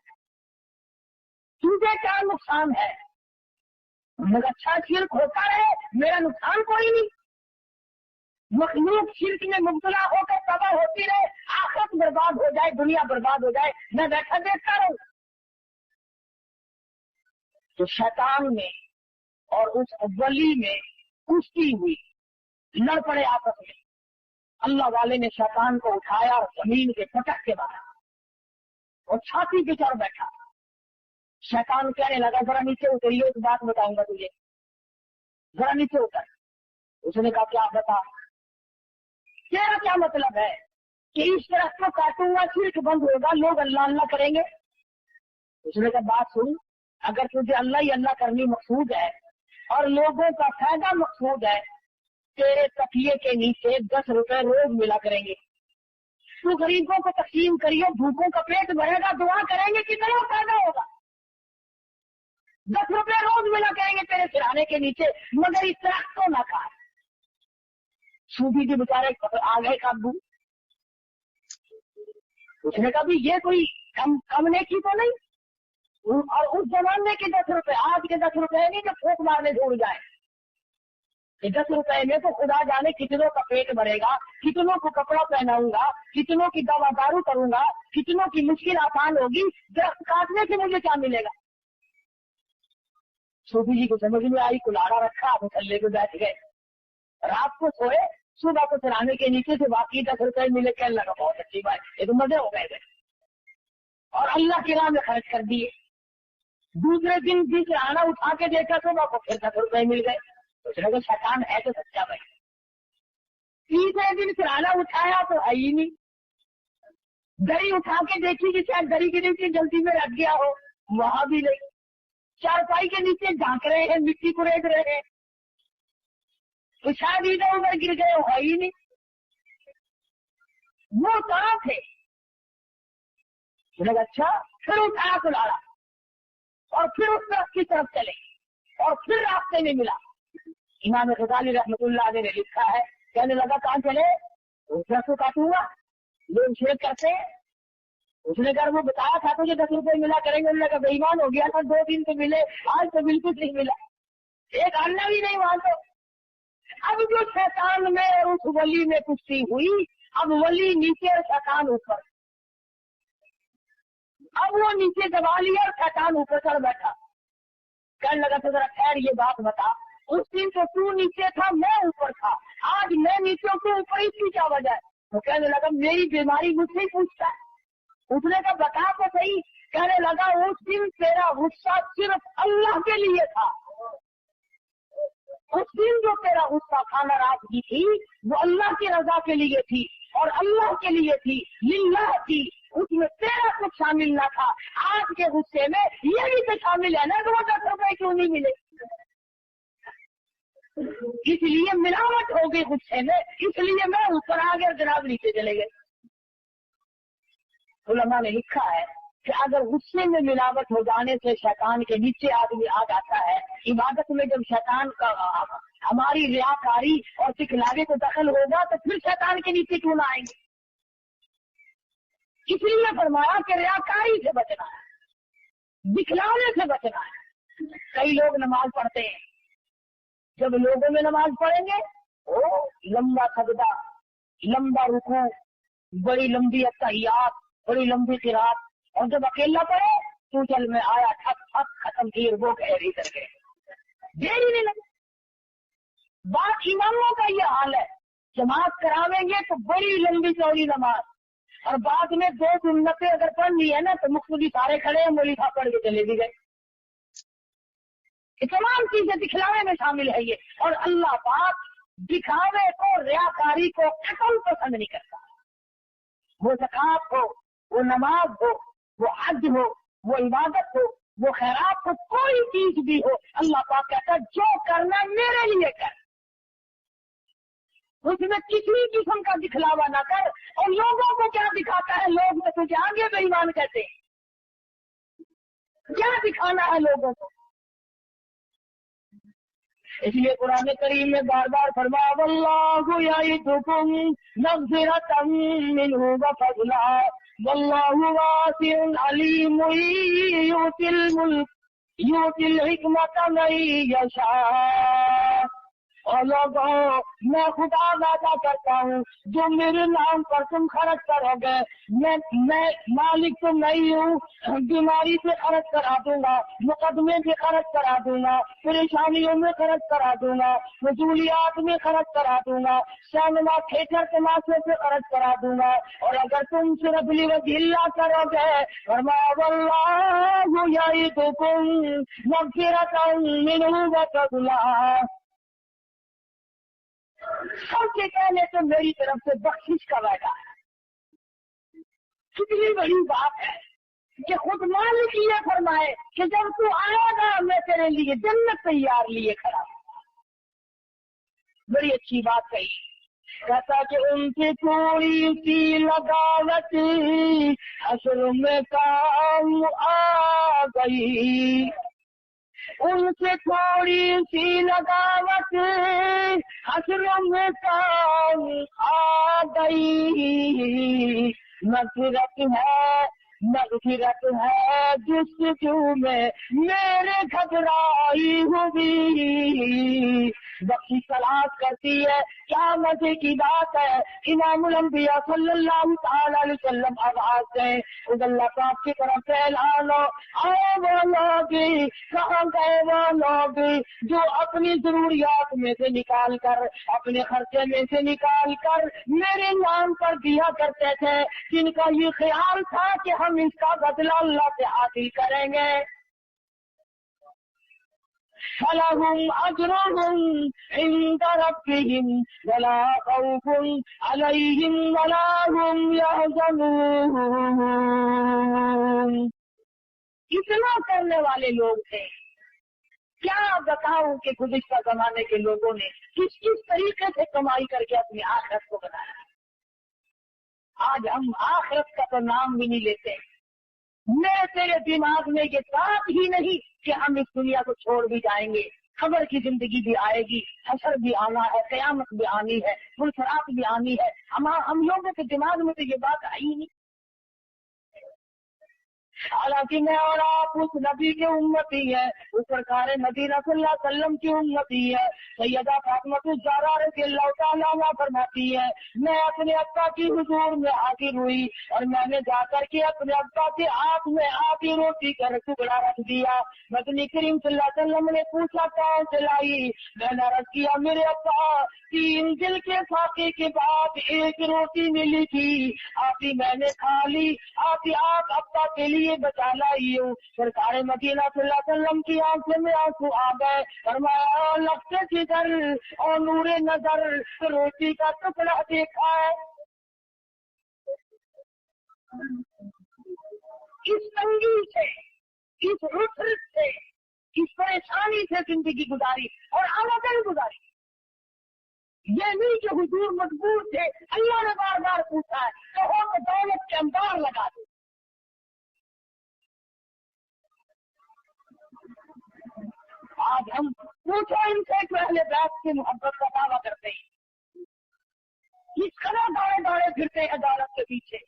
تجھے کیا نقصان ہے؟ مگر اچھا شرک ہوتا رہے، میرا نقصان کوئی نہیں. مخلوق شرک میں مبتلا ہو کر تباہ ہوتی رہے، آخرت برباد ہو جائے، دنیا برباد ہو جائے، میں بیٹھا دیکھتا رہوں. تو شیطان میں اور اس ولی میں کشتی ہوئی، لڑ پڑے آپس میں. اللہ والے نے شیطان کو اٹھایا اور زمین کے پٹک کے مارا اور چھاتی پہ چڑھ بیٹھا. شیطان کہنے لگا ذرا نیچے اتریے، ایک بات بتاؤں گا تجھے، ذرا نیچے اتر. اس نے کہا کیا بتا؟ تیرا کیا مطلب ہے کہ اس طرح کو کاٹوں گا شرک بند ہوگا، لوگ اللہ اللہ کریں گے؟ اس نے کہا بات سن، اگر تجھے اللہ ہی اللہ کرنی مقصود ہے اور لوگوں کا فائدہ مقصود ہے، تیرے تکیے کے نیچے 10 روپے روز ملا کریں گے. تو غریبوں کو تقسیم کریے، بھوکوں کا پیٹ بھرے گا، دعا کریں گے، کتنا فائدہ ہوگا. 10 روپے روز ملا کریں گے تیرے سرانے کے نیچے، مگر اس درخت کو نہ کاٹ. सूफी के बेचारे आ गए काबू। उसने कहा भी ये कोई कम नेकी तो नहीं। और उस जमाने के 10 रुपए, आज के 10 रुपए नहीं जो फूक मारने ढूंढ जाए। 10 रुपए में तो खुदा जाने कितनों का पेट भरेगा, कितनों को कपड़ा पहनाऊंगा, कितनों की दवा दारू करूंगा, कितनों की मुश्किल आसान होगी, दरख्त काटने से मुझे क्या मिलेगा। सूफी जी को समझ में आई, कुल्हाड़ा रखा, मुसल्ले पे बैठ गए, रात को सोए, सुबह को सिराने के नीचे से बाकी 10 रुपए मिले, कहने लगा बहुत अच्छी बात, ये तो मजे हो गए और अल्लाह की राह में खर्च कर दिए। दूसरे दिन भी सिराना उठा के देखा, सुबह को फिर 10 रुपए मिल गए। उसने कहा शैतान है तो सच्चा भाई। तीसरे दिन सिराना उठाया तो है ही नहीं। दरी उठा के देखी कि शायद दरी के नीचे गलती में रख गया हो, वहां भी नहीं। चारपाई के नीचे झांक रहे हैं, मिट्टी को रेत रहे हैं, तो शायद इधर उधर गिर गए हो, है ही नहीं। वो कहाँ थे? उसने कहा अच्छा। फिर उठाया कुल्हाड़ा और फिर उस तरफ की तरफ चले और फिर रास्ते में मिला। इमाम गजाली रहमतुल्लाह अलैह ने लिखा है, कहने लगा कहाँ चले? उसने तो काटूंगा, लोग शेर करते हैं। उसने कहा वो बताया था तुझे 10 रुपए मिला करेंगे। उन्होंने कहा बेईमान हो गया था, 2 दिन तो मिले, आज तो बिल्कुल नहीं मिला, एक आना भी नहीं वहां। तो अब जो शैतान में और उस वली में कुश्ती हुई, अब वली नीचे और शैतान ऊपर। अब वो नीचे दबा लिया और शैतान ऊपर चढ़ बैठा। कहने लगा तो जरा खैर ये बात बता, उस दिन तो तू नीचे था, मैं ऊपर था, आज मैं नीचे हूँ, तू ऊपर, इसकी क्या वजह है? तो कहने लगा मेरी बीमारी मुझसे ही पूछता है। उसने कहा बता तो सही। कहने लगा उस दिन तेरा गुस्सा सिर्फ अल्लाह के लिए था। उस दिन जो तेरा गुस्सा था, नाराजगी थी, वो अल्लाह की रजा के लिए थी और अल्लाह के लिए थी, लिल्लाह थी, उसमें तेरा कुछ शामिल न था। आज के गुस्से में ये भी तो शामिल है ना कि वो 10 रुपए क्यों नहीं मिले। इसलिए मिलावट हो गई गुस्से में, इसलिए मैं ऊपर आ गया, जनाब नीचे चले गए। उलमा ने लिखा है कि अगर गुस्से में मिलावट हो जाने से शैतान के नीचे आदमी आ जाता है, इबादत में जब शैतान का हमारी रियाकारी और दिखलावे को दखल होगा तो फिर शैतान के नीचे क्यों ना आएंगे। इसलिए फरमाया कि रियाकारी से बचना है, दिखलावे से बचना है। कई लोग नमाज पढ़ते हैं, जब लोगों में नमाज पढ़ेंगे वो लंबा सजदा, लंबा रुकू, बड़ी लंबी अत्तहियात, बड़ी लंबी किरात, और जब अकेला पड़े तू चल में आया, ठक ठक खत्म की, वो गहरी कर गए, देर ही नहीं लगे। बात इमामों का ये हाल है, जमात करावेंगे तो बड़ी लंबी चौड़ी नमाज, और बाद में 2 सुन्नतें अगर पढ़ ली है ना तो मुख्तली सारे खड़े हैं, मौली साहब पढ़ के चले भी गए। ये तमाम चीजें दिखलावे में शामिल है ये। और अल्लाह पाक दिखावे को, रियाकारी को खत्म पसंद नहीं करता। वो ज़कात हो, वो नमाज हो, वो हज हो, वो इबादत हो, वो खैरात हो, कोई चीज भी हो, अल्लाह पाक कहता है जो करना मेरे लिए कर, उसमें किसी किस्म का दिखलावा ना कर। और लोगों को क्या दिखाता है? लोग तो तुझे आगे बेईमान कहते हैं, क्या दिखाना है लोगों को? इसलिए कुरान करीम में बार बार फरमाया वल्लाहु यईदुकुम मग़फ़िरतम मिन्हु व फ़ज़ला वल्लाहु वासिउन अलीम युतिल हिकमत मन यशा। और लोगों, मैं खुदा वादा करता हूँ जो मेरे नाम पर तुम खर्च करोगे, मैं मालिक तो नहीं हूँ, बीमारी से खर्च करा दूंगा, मुकदमे से खर्च करा दूंगा, परेशानियों में खर्च करा दूंगा, फजूलियात में खर्च करा दूंगा, सिनेमा थिएटर तमाशे से खर्च करा दूंगा। और अगर तुम सिर्फ लिवजिल्ला करोगे, फरमाया वल्लाहु यईदुकुम मग़फ़िरतम मिन्हु व फ़ज़ला, सबसे पहले तो मेरी तरफ से बख्शिश का वादा है। कितनी बड़ी बात है कि खुद मालिक ये फरमाए कि जब तू आएगा मैं तेरे लिए जन्नत तैयार लिए खड़ा। बड़ी अच्छी बात कही। कहता कि उनकी थोड़ी सी लगावत हश्र में काम आ गई, उनसे थोड़ी सी लगावत असरों में काम आ गई, मगफिरत है जुस्तजू में मेरे घबराई हुई। बख्शी तलाश करती है, क्या मजे की बात है। इमामुल अंबिया सल्लल्लाहु तआला अलैहि वसल्लम आवाज दें, खुद अल्लाह पाक की तरफ से ऐलान हो, आओ वो लोग, कहाँ गए वो लोग जो अपनी जरूरियात में से निकाल कर, अपने खर्चे में से निकाल कर मेरे नाम पर दिया करते थे, जिनका ये ख्याल था कि हम इसका बदला अल्लाह से हासिल करेंगे। फलहुम अजरुहुम इंदा रब्बिहिम वला खौफुन अलैहिम वला हुम यहज़नून। इतना करने वाले लोग थे। क्या बताऊं कि गुज़िश्ता जमाने के लोगों ने किस किस तरीके से कमाई करके अपनी आखिरत को बनाया। आज हम आखिरत का तो नाम भी नहीं लेते। मेरे तेरे दिमाग में ये बात ही नहीं कि हम इस दुनिया को छोड़ भी जाएंगे, खबर की जिंदगी भी आएगी, हशर भी आना है, कयामत भी आनी है, फुलसरात भी आनी है। हम लोगों के दिमाग में तो ये बात आई ही नहीं। हालांकि मैं और आप उस नबी के उम्मती है, उस सरकार मदीना सल्लल्लाहु अलैहि वसल्लम की उम्मती है। सैयदा फातिमा ज़हरा रज़ियल्लाहु तआला अन्हा फरमाती है, मैं अपने अब्बा की हुजूर में हाजिर हुई और मैंने जाकर के अपने अब्बा के हाथ में आधी रोटी का टुकड़ा रख दिया। नबी करीम सल्लल्लाहु अलैहि वसल्लम ने पूछा कौन से लाई? मैंने अर्ज किया मेरे अब्बा 3 दिल के फाके के बाद एक रोटी मिली थी, आधी मैंने खा ली, आधी आप अब्बा के लिए बचा लाई हूँ। सरकार मदीना सल्लल्लाहु अलैहि वसल्लम की आंखों में आंसू आ गए। फरमाया लफ्ज़ जिगर और नूरे नजर रोटी का टुकड़ा देखा है। इस तंगी से, इस रुखसत से, इस परेशानी से जिंदगी गुजारी और आमदन गुजारी। ये नहीं कि हुजूर मजबूर थे, अल्लाह ने बार बार पूछा है कहो तो दौलत के अंबार लगा दो। आज हम पूछो इनसे पहले बैत की मोहब्बत का दावा करते हैं, इस कदर दौड़े दौड़े फिरते हैं अदालत के पीछे।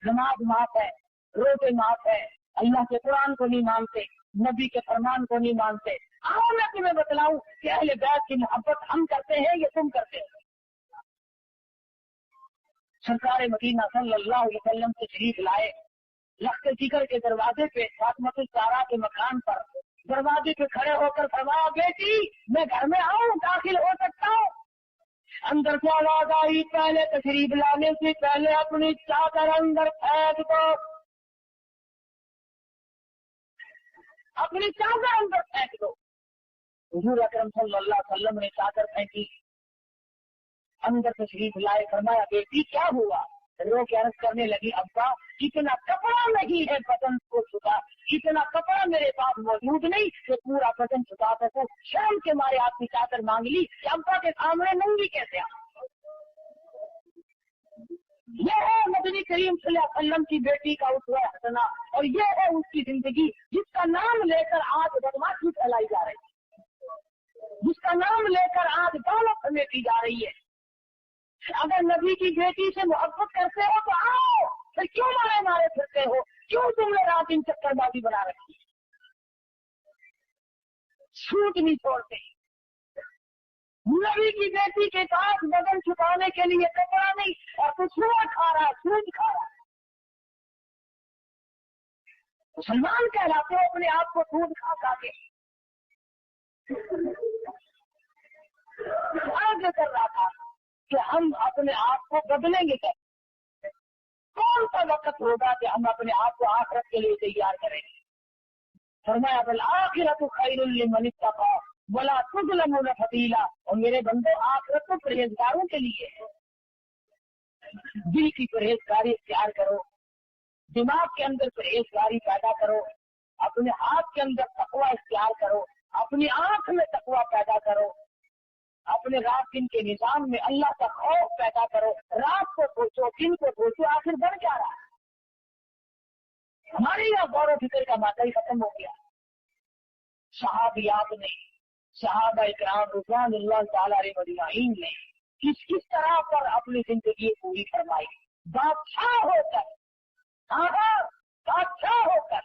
नमाज माफ है, रोजे माफ है, अल्लाह के कुरान को नहीं मानते, नबी के फरमान को नहीं मानते। आओ मैं तुम्हें बतलाऊं कि अहले बैत की मोहब्बत हम करते हैं या तुम करते हो। सरकार मदीना सल्लल्लाहु अलैहि वसल्लम से शरीफ लाए, लख्त जिगर के दरवाजे पे फातिमा ज़हरा के मकान पर दरवाजे पे खड़े होकर फरमाया बेटी मैं घर में आऊं, दाखिल हो सकता हूँ? अंदर से आवाज आई पहले तशरीफ लाने से पहले अपनी चादर अंदर फेंक दो, अपनी चादर अंदर फेंक दो। हुजूर अकरम सल्लल्लाहु अलैहि वसल्लम ने चादर फेंकी, अंदर तशरीफ लाए, फरमाया बेटी क्या हुआ? रो के अर्ज करने लगी अब्बा इतना कपड़ा नहीं है बदन को छुपा, इतना कपड़ा मेरे पास मौजूद नहीं कि पूरा बदन छुपा सकूं। शर्म के मारे आपकी चादर मांग ली कि अब्बा के सामने नंगी कैसे आ। यह है नबी करीम सल्लल्लाहु अलैहि वसल्लम की बेटी का उसवा हसना, और यह है उसकी जिंदगी जिसका नाम लेकर आज बदमाशी फैलाई जा रही है, जिसका नाम लेकर आज दौलत समेटी जा रही है। अगर नबी की बेटी से मोहब्बत करते हो तो आओ, फिर क्यों मारे मारे फिरते हो? क्यों तुमने रात दिन चक्करबाजी बना रखी? छूट नहीं छोड़ते। नबी की बेटी के पास बदन छुपाने के लिए कपड़ा नहीं और कुछ सूट खा रहा है, सूट खा रहा है। मुसलमान कहलाते हो अपने आप को सूट खा खा के। आगे कर रहा था कि हम अपने आप को बदलेंगे कैसे? कौन सा वक्त होगा कि हम अपने आप को आखिरत के लिए तैयार करेंगे? फरमाया बल आखिरत खैरुल लिमन इत्तका वला तुज़लमून फतीला। और मेरे बंदो आखिरत तो परहेजगारों के लिए है। दिल की परहेजगारी इख्तियार करो, दिमाग के अंदर परहेजगारी पैदा करो, अपने हाथ के अंदर तकवा इख्तियार करो, अपनी आंख में तकवा पैदा करो, अपने रात दिन के निजाम में अल्लाह का खौफ पैदा करो। रात को सोचो, दिन को सोचो, आखिर बढ़ क्या रहा है? हमारे यहाँ गौर फिक्र का माता ही खत्म हो गया। सहाबियात ने, सहाबा इकराम रुज़वानुल्लाह ताला अलैहिम अजमाइन ने किस किस तरह पर अपनी जिंदगी पूरी फरमाई। बादशाह होकर, बादशाह होकर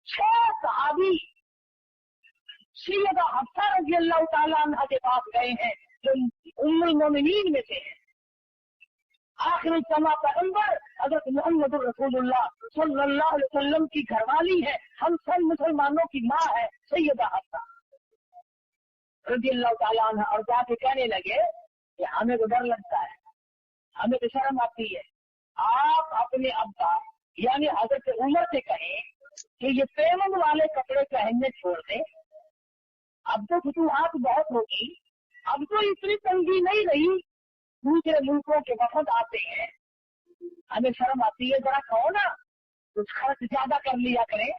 6 सहाबी सैयदा हफ्सा रज़ियल्लाहु ताला अन्हा के पास गए हैं, जो उम्मुल मोमिनीन में से है। आखिरी समा पैगंबर हज़रत मुहम्मद रसूलुल्लाह सल्लल्लाहु अलैहि वसल्लम की घरवाली है, हम सब मुसलमानों की माँ है सैयदा हफ्सा रज़ियल्लाहु ताला अन्हा। और जाके कहने लगे कि हमें तो डर लगता है, हमें तो शर्म आती है, आप अपने अब्बा यानी हज़रत उमर से कहें कि ये पेमन वाले कपड़े पहनने छोड़ दें। अब तो फतूहात बहुत होगी, अब तो इतनी तंगी नहीं रही, दूसरे मुल्कों के वफद आते हैं, हमें शर्म आती है, जरा कहो ना कुछ खर्च ज्यादा कर लिया करें।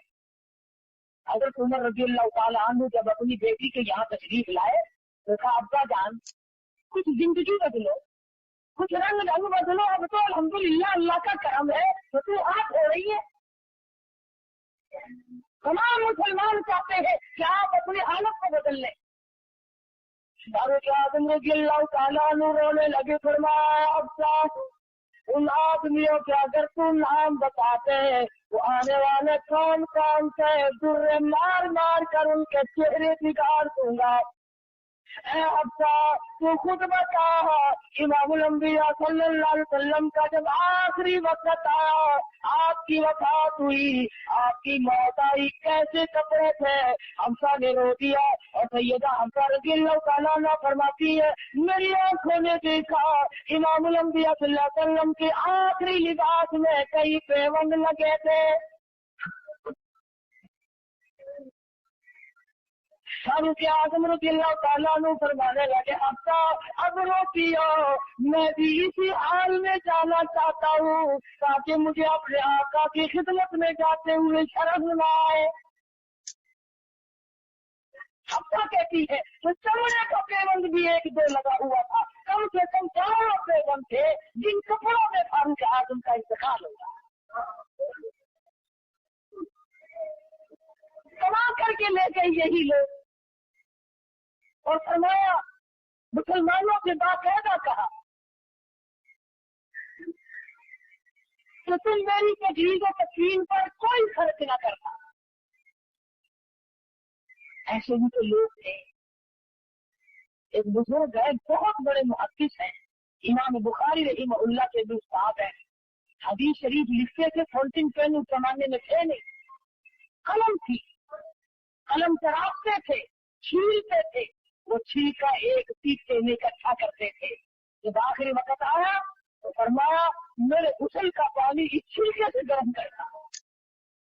हज़रत उमर रज़ियल्लाहु ताला अन्हु जब अपनी बेटी के यहाँ तशरीफ लाए तो कहा, अब्बा जान कुछ जिंदगी बदलो, कुछ रंग ढंग बदलो, अब तो अल्हम्दुलिल्लाह अल्लाह का करम है, फतूहात हो रही है। तमाम मुसलमान चाहते हैं कि आप अपनी हालत को बदल लें। फारूक आज़म रज़ियल्लाहु ताला अन्हु रोने लगे, फरमाया अब्बा उन आदमियों के अगर तू नाम बताते हैं वो आने वाले कौन कौन से दुर्रे मार मार कर उनके चेहरे बिगाड़ दूंगा। अब्बा तू खुद बता, इमामुल अंबिया सल्लल्लाहु अलैहि वसल्लम का जब आखिरी वक्त आया, आपकी वफात हुई, आपकी मौत आई, कैसे कपड़े थे? हफ्सा ने रो दिया और सैयदा हफ्सा रज़ियल्लाहु ताला अन्हा फरमाती है, मेरी आंखों ने देखा इमामुल अंबिया सल्लल्लाहु अलैहि वसल्लम के आखिरी लिबास में कई पेवंद लगे थे। फारूक आज़म रज़ियल्लाहु ताला अन्हु फरमाने लगे, अब रोकियो, मैं भी इसी हाल में जाना चाहता हूँ ताकि मुझे अपने आका की खिदमत में जाते हुए शर्म न आए। हफ्सा कहती है तो चमड़े का पेवंद भी 1-2 लगा हुआ था, कम से कम 4 पेवंद थे जिन कपड़ों में फारूक आज़म का इंतकाल होगा। कमा करके ले गए यही लोग और फरमाया, मुसलमानों से बाकायदा कहा तो तुम मेरी तजवीज़ और तकवीन पर कोई खर्च न करना। ऐसे भी तो लोग थे। एक बुजुर्ग है, बहुत बड़े मुहद्दिस हैं, इमाम बुखारी रहिमहुल्लाह के भी उस्ताद हैं, हदीस शरीफ लिखते थे, फोल्डिंग पेन उस जमाने में थे नहीं, कलम थी, कलम तराशते थे, छीलते थे, वो छील का एक सीखे में इकट्ठा करते थे। जब आखिरी वक्त आया तो फरमाया, मेरे गुस्ल का पानी इस छिलके से गर्म करना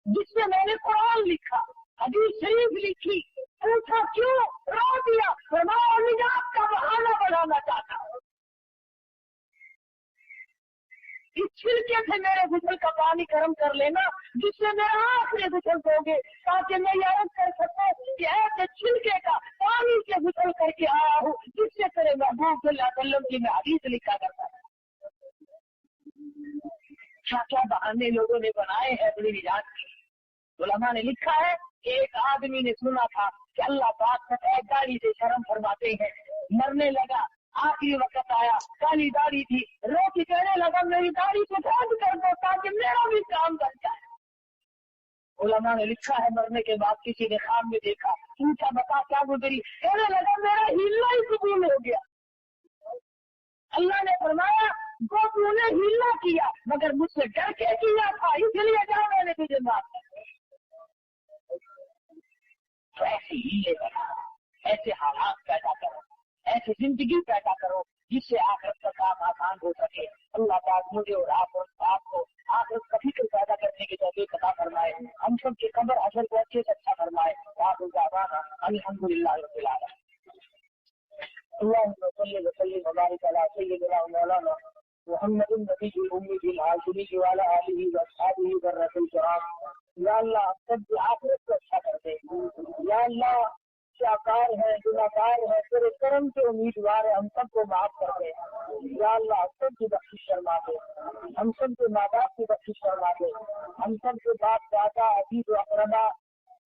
जिससे मैंने कुरान लिखा, हदीस शरीफ लिखी। पूछा क्यों? रो दिया। फरमाया, निजात का बहाना बनाना चाहता हूँ, इस छिलके से मेरे गुस्ल का पानी गर्म कर लेना जिससे मेरा आखिरी गुस्ल होगे, ताकि मैं याद कर सकूं कि ऐसे छिलके का पानी से गुस्ल करके आया हूँ जिससे तेरे महबूब सल्लल्लाहु अलैहि वसल्लम की मैं हदीस लिखा करता था। क्या क्या बहाने लोगों ने बनाए हैं अपनी निजात की। उलमा ने लिखा है कि एक आदमी ने सुना था कि अल्लाह पाक सफेद दाढ़ी से शर्म फरमाते हैं, मरने लगा, आखिरी वक्त आया, काली दाढ़ी थी, रो के कहने लगा, मेरी दाढ़ी को बंद कर दो ताकि मेरा भी काम बन जाए। उलमा ने लिखा है मरने के बाद किसी ने ख्वाब में देखा, पूछा बता क्या गुजरी? कहने लगा, मेरा हिलना ही कबूल हो गया। अल्लाह ने फरमाया, वो तूने हिलना किया मगर मुझसे डर के किया था, इसलिए जा मैंने तुझे माफ कर। तो ऐसे हीले बनाओ, ऐसे हालात पैदा करो, ऐसी जिंदगी पैदा करो जिससे आखिरत का काम आसान हो सके। अल्लाह पाक मुझे और आपको आखिरत का फिक्र पैदा करने की तौफीक अता फरमाए, हम सब के कब्र हशर को अच्छे से अच्छा फरमाए। अल्हम्दुलिल्लाह रब्बिल आलमीन। अल्लाहुम्मा सल्लि व सल्लिम व बारिक अला सय्यिदिना व मौलाना मुहम्मदिन नबिय्यिल उम्मीय्यिल आशिरी व अला आलिहि व अस्हाबिहि व रसूल किराम। या अल्लाह सब की आखिरत को अच्छा कर दे। या अल्लाह शाकार है, गुनाहगार है, तेरे करम के उम्मीदवार है, हम सबको माफ कर दे। या अल्लाह हम सब की बख्शिश फरमा दे, हम सब के माँ बाप की बख्शिश फरमा दे, हम सब के बाप दादा अजीज अकरबा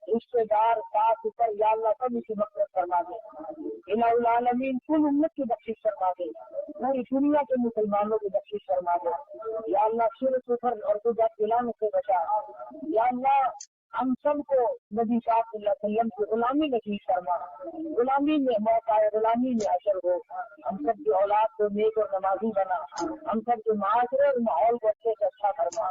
رشتے دار ساتھ اوپر یا اللہ سب کی مغفرت فرما دے، الہ العالمین کل امت کی بخشش فرما دے، پوری دنیا کے مسلمانوں کی بخشش فرما دے، یا اللہ شرک کفر اور بدعت ملانے سے بچا، یا اللہ ہم سب کو نبی پاک صلی اللہ علیہ وسلم کی غلامی نصیب فرما، غلامی میں موت آئے، غلامی میں حشر ہو، ہم سب کی اولاد کو نیک اور نمازی بنا، ہم سب کے معاشرے اور ماحول کو اچھے سے اچھا فرما،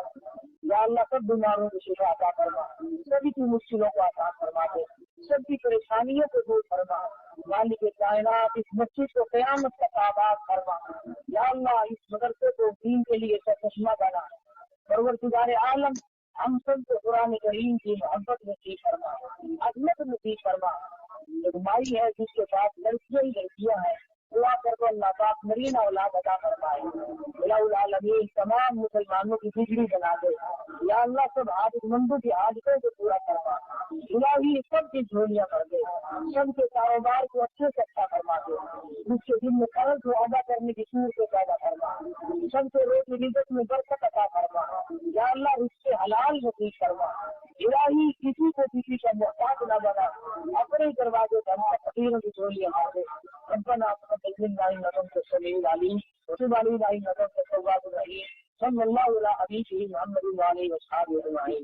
یا اللہ سب بیماروں کی شفا عطا فرما، سبھی کی مشکلوں کو آسان فرما دے، سب کی پریشانیوں کو دور فرما، مالک کائنات اس مسجد کو قیامت تک آباد فرما، یا اللہ اس مدرسے کو دین کے لیے چشمہ بنا، پروردگار عالم ہم سب کو قرآن کریم کی محبت نصیب فرما، عظمت نصیب فرما، ایک مائی ہے جس کے پاس لڑکیاں ہی لڑکیاں ہیں، دعا کر کو اللہ پاک مرین اولاد عطا فرمائے، الہ العالمین تمام مسلمانوں کی بجلی بنا دے، یا اللہ سب حاجت مندوں کی حاجتوں کو پورا فرما، الہی سب کی جھولیاں کر دے، سب کے کاروبار کو اچھے سے اچھا فرما دے، جس کے دن میں قرض کو ادا کرنے کی صورت کو پیدا فرما، سب کے روزی رزق میں برکت عطا فرما، یا اللہ اس سے حلال نصیب فرما، الہی کسی کو کسی کا محتاج نہ بنا، اپنے دروازے پر فقیروں کی جھولیاں کر دے، ربنا انك السميع العليم وتب علينا انك انت التواب الرحيم صلى الله على حبيبه محمد وعلى اله وصحبه اجمعين.